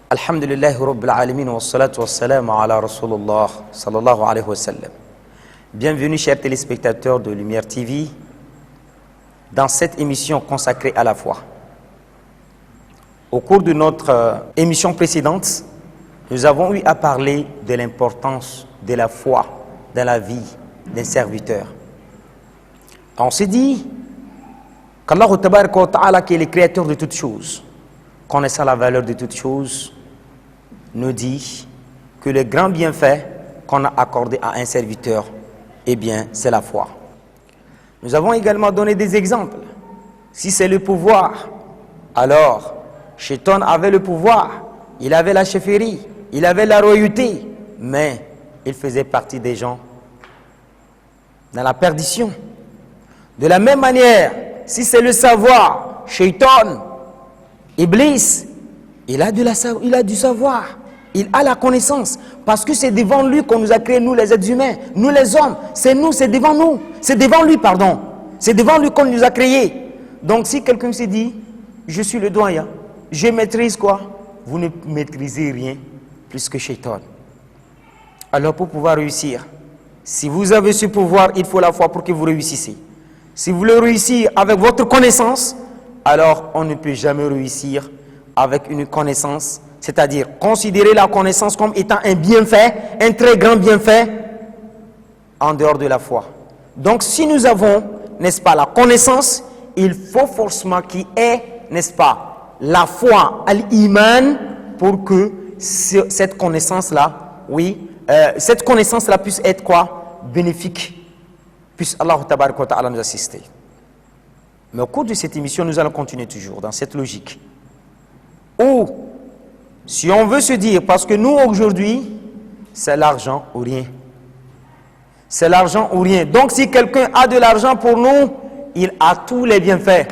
Alhamdulillahi Rabbil Alamin wa salatu wa salam ala Rasulullah sallallahu alayhi wa sallam. Bienvenue chers téléspectateurs de Lumière TV dans cette émission consacrée à la foi. Au cours de notre émission précédente, nous avons eu à parler de l'importance de la foi dans la vie d'un serviteur. On s'est dit qu'Allah Tabaraka wa Ta'ala, qui est le créateur de toutes choses, connaissant la valeur de toutes choses, nous dit que le grand bienfait qu'on a accordé à un serviteur, eh bien, c'est la foi. Nous avons également donné des exemples. Si c'est le pouvoir, alors, Shaitan avait le pouvoir, il avait la chefferie, il avait la royauté, mais il faisait partie des gens dans la perdition. De la même manière, si c'est le savoir, Shaitan, Iblis, il a du savoir, il a la connaissance, parce que c'est devant lui qu'on nous a créé, nous les êtres humains, nous les hommes, c'est devant nous, c'est devant lui, pardon, c'est devant lui qu'on nous a créés. Donc si quelqu'un se dit, je suis le doyen, je maîtrise quoi? Vous ne maîtrisez rien plus que Shaitan. Alors pour pouvoir réussir, si vous avez ce pouvoir, il faut la foi pour que vous réussissiez. Si vous voulez réussir avec votre connaissance, alors on ne peut jamais réussir avec une connaissance, c'est-à-dire considérer la connaissance comme étant un bienfait, un très grand bienfait, en dehors de la foi. Donc si nous avons, n'est-ce pas, la connaissance, il faut forcément qu'il y ait, n'est-ce pas, la foi, al-iman, pour que cette connaissance-là, cette connaissance-là puisse être quoi? Bénéfique, puisse Allah Tabaraka wa Ta'ala nous assister. Mais au cours de cette émission, nous allons continuer toujours dans cette logique. Ou, si on veut se dire, parce que nous aujourd'hui, c'est l'argent ou rien. C'est l'argent ou rien. Donc si quelqu'un a de l'argent pour nous, il a tous les bienfaits.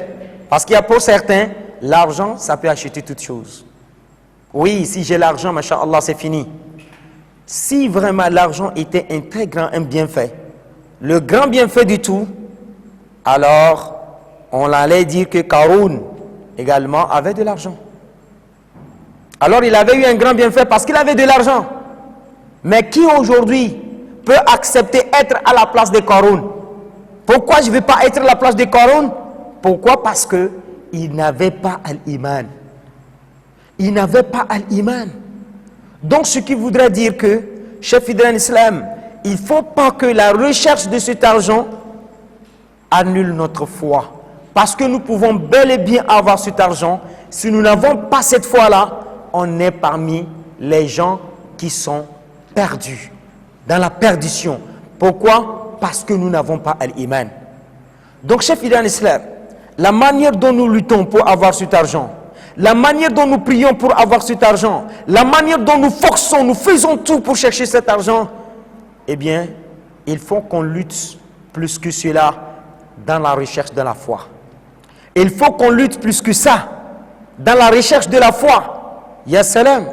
Parce qu'il y a pour certains, l'argent, ça peut acheter toutes choses. Oui, si j'ai l'argent, masha'Allah, c'est fini. Si vraiment l'argent était un très grand bienfait, le grand bienfait du tout, alors on allait dire que Qaroun également avait de l'argent. Alors il avait eu un grand bienfait parce qu'il avait de l'argent. Mais qui aujourd'hui peut accepter être à la place de Qaroun? Pourquoi je ne vais pas être à la place de Qaroun? Pourquoi? Parce qu'il n'avait pas al-iman. Il n'avait pas al-iman. Donc ce qui voudrait dire que, chef fidèle en islam, il ne faut pas que la recherche de cet argent annule notre foi. Parce que nous pouvons bel et bien avoir cet argent. Si nous n'avons pas cette foi-là, on est parmi les gens qui sont perdus, dans la perdition. Pourquoi? Parce que nous n'avons pas l'iman. Donc, chef fidèle en islam, la manière dont nous luttons pour avoir cet argent, la manière dont nous prions pour avoir cet argent, la manière dont nous forçons, nous faisons tout pour chercher cet argent, eh bien, il faut qu'on lutte plus que cela dans la recherche de la foi. Il faut qu'on lutte plus que ça dans la recherche de la foi. Ya salam,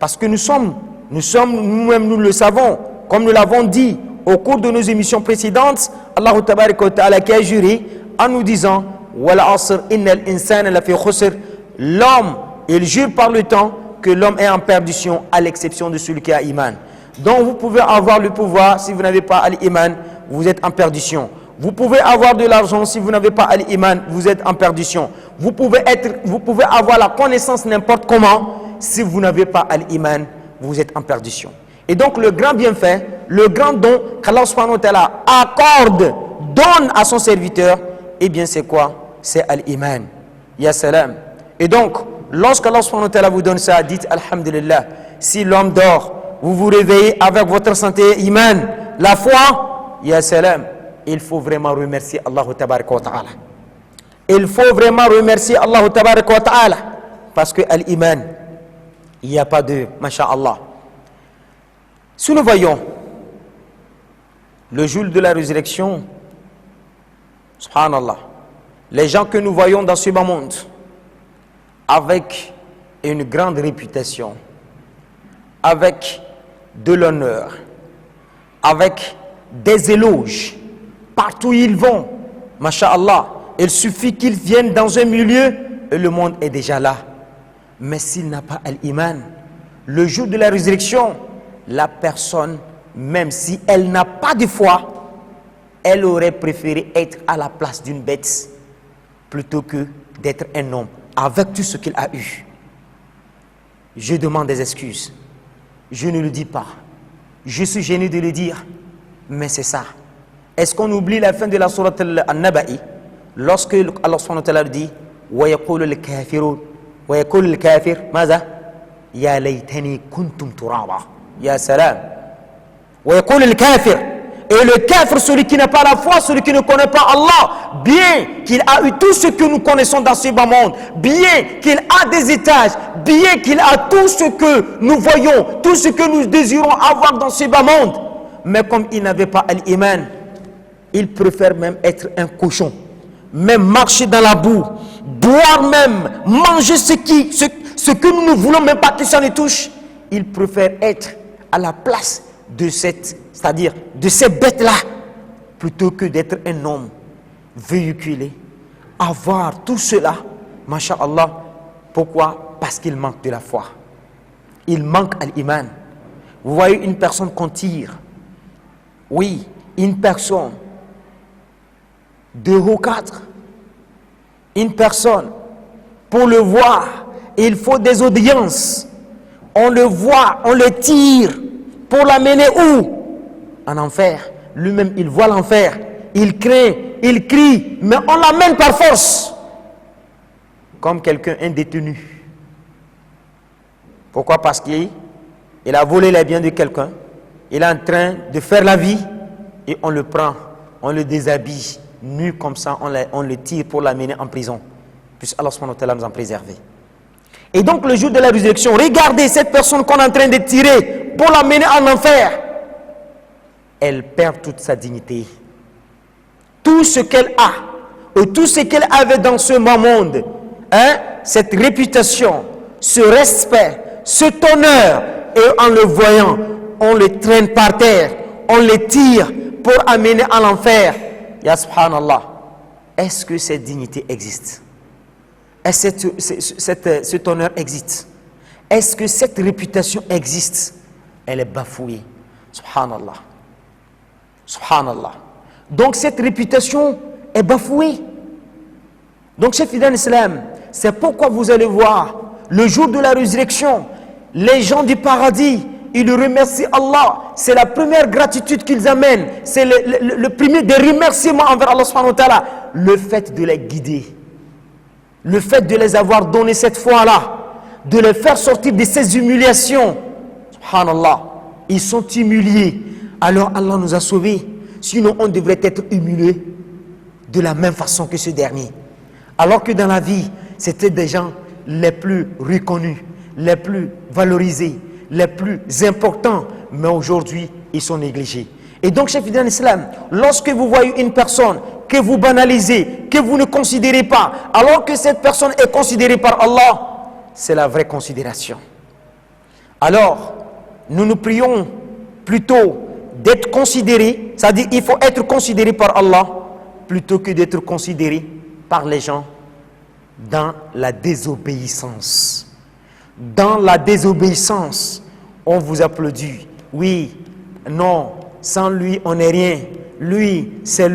parce que nous-mêmes nous le savons, comme nous l'avons dit au cours de nos émissions précédentes, Allah Tabaraka wa Ta'ala qui a juré en nous disant Wal asr innal insana lafi khusr, l'homme, il jure par le temps que l'homme est en perdition à l'exception de celui qui a iman. Donc vous pouvez avoir le pouvoir, si vous n'avez pas l'iman, vous êtes en perdition. Vous pouvez avoir de l'argent, si vous n'avez pas l'iman, vous êtes en perdition. Vous pouvez avoir la connaissance n'importe comment, si vous n'avez pas l'iman, vous êtes en perdition. Et donc le grand bienfait, le grand don qu'Allah subhanahu wa ta'ala accorde, donne à son serviteur, eh bien c'est quoi? C'est l'iman. Ya salam. Et donc, lorsqu'Allah subhanahu wa ta'ala vous donne ça, dites alhamdulillah. Si l'homme dort, vous vous réveillez avec votre santé iman, la foi, ya salam. Il faut vraiment remercier Allah Tabaraka wa Ta'ala. Il faut vraiment remercier Allah Tabaraka wa Ta'ala. Parce que l'iman, il n'y a pas de masha'Allah. Si nous voyons le jour de la résurrection, subhanallah, les gens que nous voyons dans ce bas monde, avec une grande réputation, avec de l'honneur, avec des éloges, partout où ils vont, masha'Allah, il suffit qu'ils viennent dans un milieu et le monde est déjà là. Mais s'il n'a pas l'iman, Le jour de la résurrection, la personne, même si elle n'a pas de foi, elle aurait préféré être à la place d'une bête plutôt que d'être un homme avec tout ce qu'il a eu. Je demande des excuses. Je ne le dis pas. Je suis gêné de le dire, mais c'est ça. Est-ce qu'on oublie la fin de la sourate An-Naba'i lorsque Allah subhanahu wa ta'ala dit وَيَقُولُ الْكَافِرُونَ وَيَقُولُ الْكَافِرُ ماذا يَا لَيْتَنِي كُنْتُمْ تُرَابًا يا سلام وَيَقُولُ الْكَافِرُ. Et le kafir, celui qui n'a pas la foi, celui qui ne connaît pas Allah, bien qu'il a eu tout ce que nous connaissons dans ce bas monde, bien qu'il a des étages, bien qu'il a tout ce que nous voyons, tout ce que nous désirons avoir dans ce bas monde, mais comme il n'avait pas l'iman, il préfère même être un cochon, même marcher dans la boue, boire même, manger ce que nous ne voulons même pas que ça ne touche. Il préfère être à la place de c'est-à-dire de ces bêtes-là, plutôt que d'être un homme véhiculé, avoir tout cela, masha'Allah. Pourquoi? Parce qu'il manque de la foi. Il manque à l'iman. Vous voyez une personne qu'on tire, oui, une personne de haut cadre, une personne, pour le voir, il faut des audiences. On le voit, on le tire, pour l'amener où? En enfer. Lui-même, il voit l'enfer. Il craint, il crie, mais on l'amène par force. Comme quelqu'un, un détenu. Pourquoi? Parce qu'il a volé les biens de quelqu'un. Il est en train de faire la vie. Et on le prend, on le déshabille. Nu comme ça, on le tire pour l'amener en prison. Puisse Allah subhanahu wa ta'ala nous en préserver. Et donc le jour de la résurrection, regardez cette personne qu'on est en train de tirer pour l'amener en enfer. Elle perd toute sa dignité. Tout ce qu'elle a, et tout ce qu'elle avait dans ce monde, cette réputation, ce respect, cet honneur, et en le voyant, on le traîne par terre, on le tire pour amener en enfer. Ya subhanallah, est-ce que cette dignité existe? Est-ce que cet honneur existe? Est-ce que cette réputation existe? Elle est bafouée. Subhanallah. Subhanallah. Donc cette réputation est bafouée. Donc chers fidèles d'Islam, c'est pourquoi vous allez voir, le jour de la résurrection, les gens du paradis, ils remercient Allah. C'est la première gratitude qu'ils amènent. C'est le premier des remerciements envers Allah subhanahu wa ta'ala. Le fait de les guider. Le fait de les avoir donné cette foi-là, de les faire sortir de ces humiliations. Subhanallah, ils sont humiliés. Alors Allah nous a sauvés. Sinon on devrait être humiliés de la même façon que ce dernier. Alors que dans la vie, c'était des gens les plus reconnus, les plus valorisés, les plus importants. Mais aujourd'hui, ils sont négligés. Et donc, chers fidèles d'Islam, lorsque vous voyez une personne que vous banalisez, que vous ne considérez pas, alors que cette personne est considérée par Allah, c'est la vraie considération. Alors, nous prions plutôt d'être considérés, c'est-à-dire il faut être considéré par Allah, plutôt que d'être considéré par les gens dans la désobéissance. Dans la désobéissance, on vous applaudit. Oui, non, sans lui, on n'est rien. Lui, c'est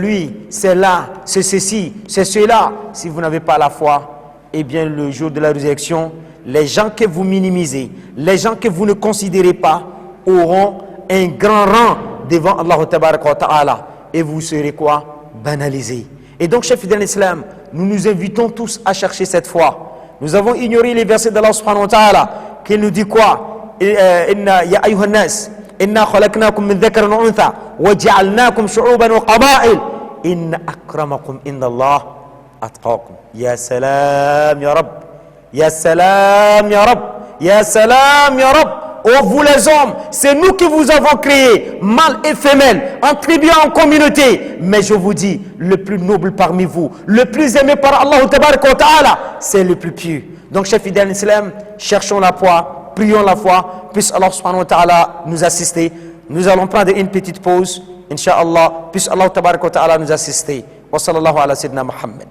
là, c'est ceci, c'est cela. Si vous n'avez pas la foi, eh bien le jour de la résurrection, les gens que vous minimisez, les gens que vous ne considérez pas, auront un grand rang devant Allah Ta'ala. Et vous serez quoi? Banalisés. Et donc, chers fidèles d'Islam, nous nous invitons tous à chercher cette foi. Nous avons ignoré les versets d'Allah subhanahu wa ta'ala qui nous dit quoi? Inna ya ayyuhan nas inna khalaqnakum min dhakarin wa untha wa ja'alnakum shu'uban wa qaba'il inna akramakum indallah atqakum. Ya salam ya Rabb, ya salam ya Rabb, ya salam ya Rabb. Oh vous les hommes, c'est nous qui vous avons créé, mâles et femelles, en tribu en communauté. Mais je vous dis, le plus noble parmi vous, le plus aimé par Allah Ta'ala, c'est le plus pieux. Donc chers fidèles d'Islam, cherchons la foi, prions la foi, puisse Allah subhanahu wa ta'ala nous assister. Nous allons prendre une petite pause, Inch'Allah, puisse Allah Ta'ala nous assister. Wa sallallahu ala sayyidina Muhammad.